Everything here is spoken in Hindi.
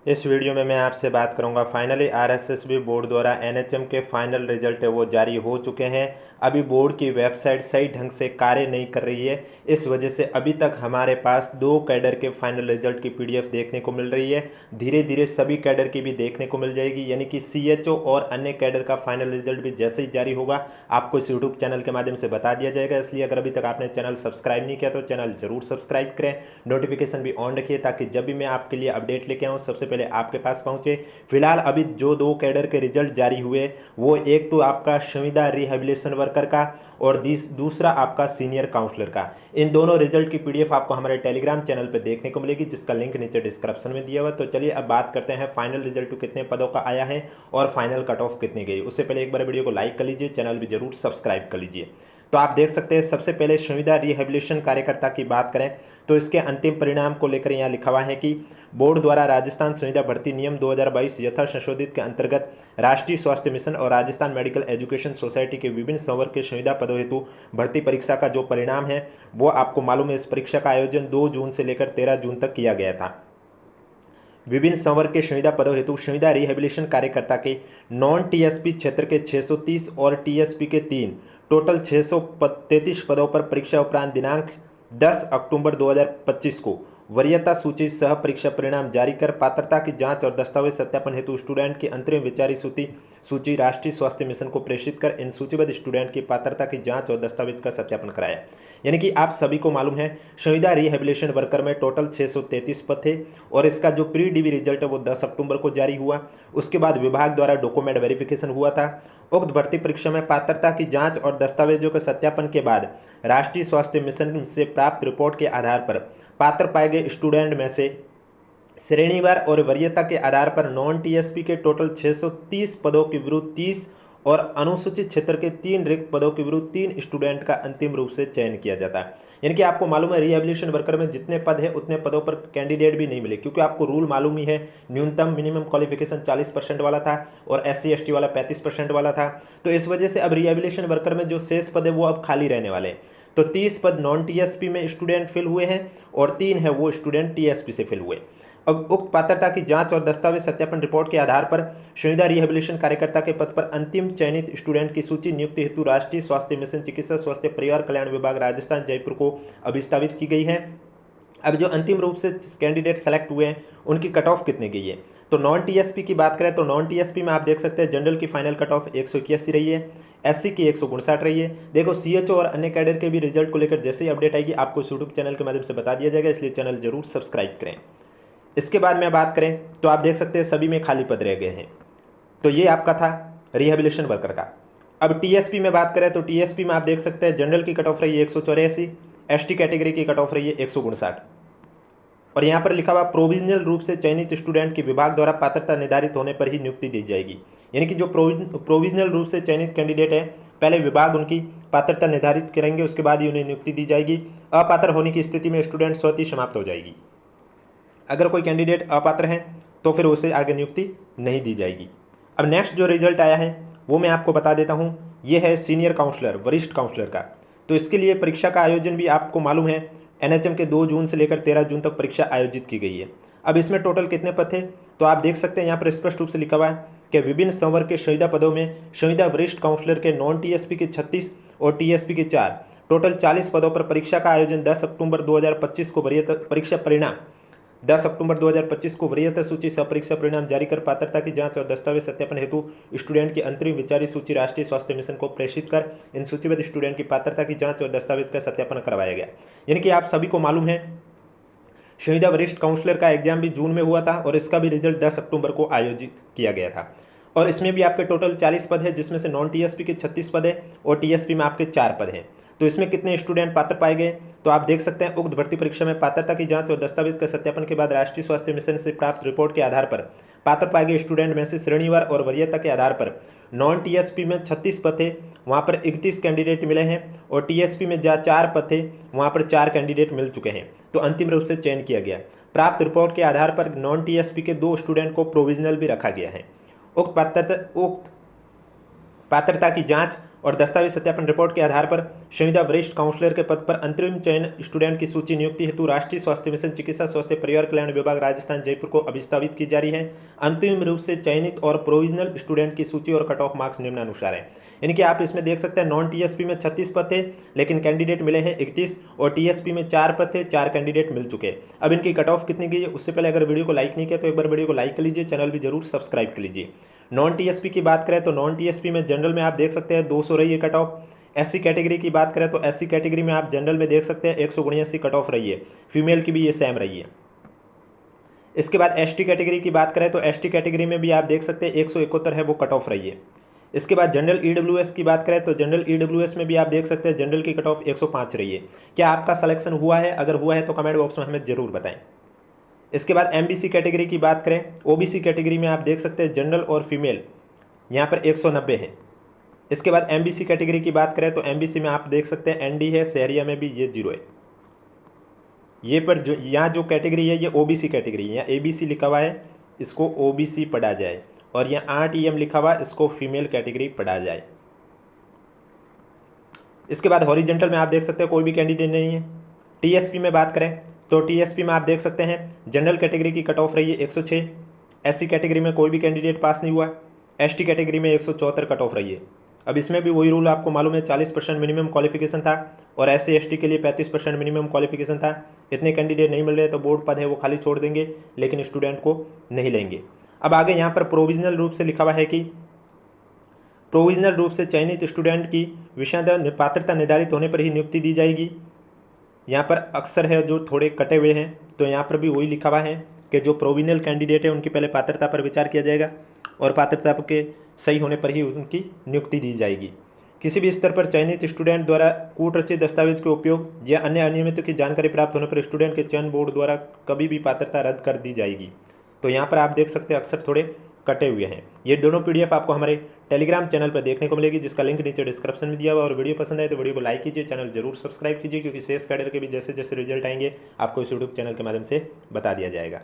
इस वीडियो में मैं आपसे बात करूंगा फाइनली आरएसएसबी बोर्ड द्वारा एनएचएम के फाइनल रिजल्ट है वो जारी हो चुके हैं। अभी बोर्ड की वेबसाइट सही ढंग से कार्य नहीं कर रही है, इस वजह से अभी तक हमारे पास 2 कैडर के फाइनल रिजल्ट की पीडीएफ देखने को मिल रही है। धीरे धीरे सभी कैडर की भी देखने को मिल जाएगी, यानी कि सीएचओ और अन्य कैडर का फाइनल रिजल्ट भी जैसे ही जारी होगा आपको इस यूट्यूब चैनल के माध्यम से बता दिया जाएगा। इसलिए अगर अभी तक आपने चैनल सब्सक्राइब नहीं किया तो चैनल जरूर सब्सक्राइब करें, नोटिफिकेशन भी ऑन रखिए ताकि जब भी मैं आपके लिए अपडेट लेके आऊँ सबसे पहले आपके पास पहुंचे। फिलहाल अभी जो 2 कैडर के रिजल्ट जारी हुए वो एक तो आपका संविदा रिहेबिलिटेशन वर्कर का और दूसरा आपका सीनियर काउंसलर का। इन दोनों रिजल्ट की पीडीएफ आपको हमारे टेलीग्राम चैनल पर देखने को मिलेगी, जिसका लिंक नीचे डिस्क्रिप्शन में दिया हुआ। तो चलिए अब बात करते हैं फाइनल रिजल्ट कितने पदों का आया है और फाइनल कट ऑफ कितनी गई। उससे पहले एक बार वीडियो को लाइक कर लीजिए, चैनल भी जरूर सब्सक्राइब कर लीजिए। तो आप देख सकते हैं सबसे पहले संविदा रिहेबिलिटेशन कार्यकर्ता की बात करें तो इसके अंतिम परिणाम को लेकर यहाँ लिखा हुआ है कि बोर्ड द्वारा राजस्थान संविदा भर्ती नियम 2022 यथा संशोधित के अंतर्गत राष्ट्रीय स्वास्थ्य मिशन और राजस्थान मेडिकल एजुकेशन सोसाइटी के विभिन्न संवर्ग के संविदा पदों हेतु भर्ती परीक्षा का जो परिणाम है वो आपको मालूम है। इस परीक्षा का आयोजन 2 जून से लेकर 13 जून तक किया गया था। विभिन्न संवर्ग के संविदा पदों हेतु संविदा रिहेबिलिटेशन कार्यकर्ता के नॉन टीएसपी क्षेत्र के 630 और टीएसपी के 3 टोटल 633 पदों पर परीक्षा उपरांत दिनांक 10 अक्टूबर 2025 को वरीयता सूची सह परीक्षा परिणाम जारी कर पात्रता की जांच और दस्तावेज सत्यापन हेतु स्टूडेंट की अंतरिम विचारी सूची राष्ट्रीय स्वास्थ्य मिशन को प्रेषित कर इन सूचीबद्ध स्टूडेंट की पात्रता की जांच और दस्तावेज का सत्यापन कराया। यानी कि आप सभी को मालूम है संविदा रिहेबिलिटेशन वर्कर में टोटल 633 पद थे और इसका जो प्री डीवी रिजल्ट है वो 10 अक्टूबर को जारी हुआ। उसके बाद विभाग द्वारा डॉक्यूमेंट वेरिफिकेशन हुआ था। उक्त भर्ती परीक्षा में पात्रता की जांच और दस्तावेजों के सत्यापन के बाद राष्ट्रीय स्वास्थ्य मिशन से प्राप्त रिपोर्ट के आधार पर पात्र पाए गए स्टूडेंट में से श्रेणीवार और वरीयता के आधार पर नॉन टीएसपी के टोटल 630 पदों के विरुद्ध 30 और अनुसूचित क्षेत्र के 3 रिक्त पदों के विरुद्ध 3 स्टूडेंट का अंतिम रूप से चयन किया जाता है। यानी कि आपको मालूम है रिहेबिलिटेशन वर्कर में जितने पद है उतने पदों पर कैंडिडेट भी नहीं मिले, क्योंकि आपको रूल मालूम ही है न्यूनतम मिनिमम क्वालिफिकेशन 40% वाला था और SC ST वाला 35% वाला था। तो इस वजह से अब रिहेबिलिटेशन वर्कर में जो शेष पद है वो अब खाली रहने वाले हैं। तो 30 पद नॉन टीएसपी में स्टूडेंट फिल हुए हैं और 3 है वो स्टूडेंट टीएसपी से फिल हुए। अब उक्त पात्रता की जांच और दस्तावेज सत्यापन रिपोर्ट के आधार पर संविदा रिहेबिलिटेशन कार्यकर्ता के पद पर अंतिम चयनित स्टूडेंट की सूची नियुक्ति हेतु राष्ट्रीय स्वास्थ्य मिशन चिकित्सा स्वास्थ्य परिवार कल्याण विभाग राजस्थान जयपुर को अभिस्तावित की गई है। अब जो अंतिम रूप से कैंडिडेट सेलेक्ट हुए हैं उनकी कट ऑफ कितनी गई है, तो नॉन टीएसपी की बात करें तो नॉन टीएसपी में आप देख सकते हैं जनरल की फाइनल कट ऑफ 181 रही है, एससी की 159 रही है। देखो सीएचओ और अन्य कैडर के भी रिजल्ट को लेकर जैसे ही अपडेट आएगी आपको यूट्यूब चैनल के माध्यम से बता दिया जाएगा, इसलिए चैनल जरूर सब्सक्राइब करें। इसके बाद में बात करें तो आप देख सकते हैं सभी में खाली पद रह गए हैं। तो ये आपका था रिहेबिलिटेशन वर्कर का। अब टीएसपी में बात करें तो टीएसपी में आप देख सकते हैं जनरल की कट ऑफ रही है 184, एसटी कैटेगरी की कट ऑफ रही है 159 और यहाँ पर लिखा हुआ प्रोविजनल रूप से चयनित स्टूडेंट की विभाग द्वारा पात्रता निर्धारित होने पर ही नियुक्ति दी जाएगी। यानी कि जो प्रोविजनल रूप से चयनित कैंडिडेट है पहले विभाग उनकी पात्रता निर्धारित करेंगे, उसके बाद ही उन्हें नियुक्ति दी जाएगी। अपात्र होने की स्थिति में स्टूडेंट स्वतः ही समाप्त हो जाएगी। अगर कोई कैंडिडेट अपात्र है तो फिर उसे आगे नियुक्ति नहीं दी जाएगी। अब नेक्स्ट जो रिजल्ट आया है वो मैं आपको बता देता हूँ, ये है सीनियर काउंसलर वरिष्ठ काउंसलर का। तो इसके लिए परीक्षा का आयोजन भी आपको मालूम है एनएचएम के 2 जून से लेकर 13 जून तक परीक्षा आयोजित की गई है। अब इसमें टोटल कितने पद थे तो आप देख सकते हैं यहाँ पर स्पष्ट रूप से लिखा हुआ है कि विभिन्न संवर्ग के संविदा पदों में संविदा वरिष्ठ काउंसलर के नॉन टीएसपी के 36 और टीएसपी के 4 टोटल 40 पदों पर परीक्षा का आयोजन 10 अक्टूबर 2025 को परीक्षा परिणाम 10 अक्टूबर 2025 को वरीयता सूची सह परीक्षा परिणाम जारी कर पात्रता की जांच और दस्तावेज सत्यापन हेतु स्टूडेंट की अंतरिम विचारी सूची राष्ट्रीय स्वास्थ्य मिशन को प्रेषित कर इन सूचीबद्ध स्टूडेंट की पात्रता की जांच और दस्तावेज का सत्यापन करवाया गया। यानी कि आप सभी को मालूम है संविदा वरिष्ठ काउंसलर का एग्जाम भी जून में हुआ था और इसका भी रिजल्ट 10 अक्टूबर को आयोजित किया गया था और इसमें भी आपके टोटल 40 पद है, जिसमें से नॉन टीएसपी के 36 पद है और टीएसपी में आपके 4 पद हैं। तो इसमें कितने स्टूडेंट पात्र पाए गए तो आप देख सकते हैं उक्त भर्ती परीक्षा में पात्रता की जांच और दस्तावेज के सत्यापन के बाद राष्ट्रीय स्वास्थ्य मिशन से प्राप्त रिपोर्ट के आधार पर पात्र पाए गए स्टूडेंट में से श्रेणीवार और वरीयता के आधार पर नॉन टीएसपी में 36 पद थे, वहाँ पर 31 कैंडिडेट मिले हैं और टीएसपी में जहाँ 4 पद थे वहाँ पर 4 कैंडिडेट मिल चुके हैं। तो अंतिम रूप से चयन किया गया। प्राप्त रिपोर्ट के आधार पर नॉन टीएसपी के 2 स्टूडेंट को प्रोविजनल भी रखा गया है। उक्त पात्रता की जांच और दस्तावेज सत्यापन रिपोर्ट के आधार पर संविदा वरिष्ठ काउंसलर के पद पर अंतरिम चयन स्टूडेंट की सूची नियुक्ति हेतु राष्ट्रीय स्वास्थ्य मिशन चिकित्सा स्वास्थ्य परिवार कल्याण विभाग राजस्थान जयपुर को अभिस्तावित की जा रही है। अंतिम रूप से चयनित और प्रोविजनल स्टूडेंट की सूची और कट ऑफ मार्क्स निम्नानुसार है। यानी कि आप इसमें देख सकते हैं नॉन टीएसपी में 36 पद थे लेकिन कैंडिडेट मिले हैं 31 और टीएसपी में 4 पद थे, 4 कैंडिडेट मिल चुके हैं। अब इनकी कट ऑफ कितनी गई है उससे पहले अगर वीडियो को लाइक नहीं किया तो एक बार वीडियो को लाइक कर लीजिए, चैनल भी जरूर सब्सक्राइब कर लीजिए। नॉन टीएसपी की बात करें तो नॉन टीएसपी में जनरल में आप देख सकते हैं 200 रही है कट ऑफ। एससी कैटेगरी की बात करें तो एससी कैटेगरी में आप जनरल में देख सकते हैं 179 कट ऑफ रही है, फीमेल की भी ये सेम रही है। इसके बाद एसटी कैटेगरी की बात करें तो एसटी कैटेगरी में भी आप देख सकते हैं 171 है वो कट ऑफ रही है। इसके बाद जनरल ईडब्ल्यूएस की बात करें तो जनरल ईडब्ल्यूएस में भी आप देख सकते हैं जनरल की कट ऑफ 105 रही है। क्या आपका सिलेक्शन हुआ है? अगर हुआ है तो कमेंट बॉक्स में हमें जरूर बताएं। इसके बाद एमबीसी कैटेगरी की बात करें, ओबीसी कैटेगरी में आप देख सकते हैं जनरल और फीमेल यहाँ पर 190 है। इसके बाद एमबीसी कैटेगरी की बात करें तो एमबीसी में आप देख सकते हैं एनडी है, शहरिया में भी ये 0 है। ये पर जो यहाँ जो कैटेगरी है ये ओबीसी कैटेगरी है, यहाँ एबीसी लिखा हुआ है इसको ओबीसी पढ़ा जाए और यहाँ 8 EM लिखा हुआ इसको फीमेल कैटेगरी पढ़ा जाए। इसके बाद हॉरिजेंटल में आप देख सकते हैं कोई भी कैंडिडेट नहीं है। टीएसपी में बात करें तो टीएसपी में आप देख सकते हैं जनरल कैटेगरी की कट ऑफ रही है 106, एससी कैटेगरी में कोई भी कैंडिडेट पास नहीं हुआ, एसटी कैटेगरी में 174 कट ऑफ रही है। अब इसमें भी वही रूल आपको मालूम है 40% मिनिमम क्वालिफिकेशन था और एससी एसटी के लिए 35% मिनिमम क्वालिफिकेशन था। इतने कैंडिडेट नहीं मिल रहे तो बोर्ड पद है वो खाली छोड़ देंगे लेकिन स्टूडेंट को नहीं लेंगे। अब आगे यहाँ पर प्रोविजनल रूप से लिखा हुआ है कि प्रोविजनल रूप से चयनित स्टूडेंट की विषय पात्रता निर्धारित होने पर ही नियुक्ति दी जाएगी। यहाँ पर अक्सर है जो थोड़े कटे हुए हैं तो यहाँ पर भी वही लिखा हुआ है कि जो प्रोविजनल कैंडिडेट है उनकी पहले पात्रता पर विचार किया जाएगा और पात्रता के सही होने पर ही उनकी नियुक्ति दी जाएगी। किसी भी स्तर पर चयनित स्टूडेंट द्वारा कूटरचित दस्तावेज के उपयोग या अन्य अनियमितता की जानकारी प्राप्त होने पर स्टूडेंट के चयन बोर्ड द्वारा कभी भी पात्रता रद्द कर दी जाएगी। तो यहाँ पर आप देख सकते हैं अक्सर थोड़े कटे हुए हैं। ये दोनों PDF आपको हमारे टेलीग्राम चैनल पर देखने को मिलेगी जिसका लिंक नीचे डिस्क्रिप्शन में दिया हुआ। और वीडियो पसंद आए तो वीडियो को लाइक कीजिए, चैनल जरूर सब्सक्राइब कीजिए क्योंकि शेष कैडर के भी जैसे जैसे रिजल्ट आएंगे आपको इस यूट्यूब चैनल के माध्यम से बता दिया जाएगा।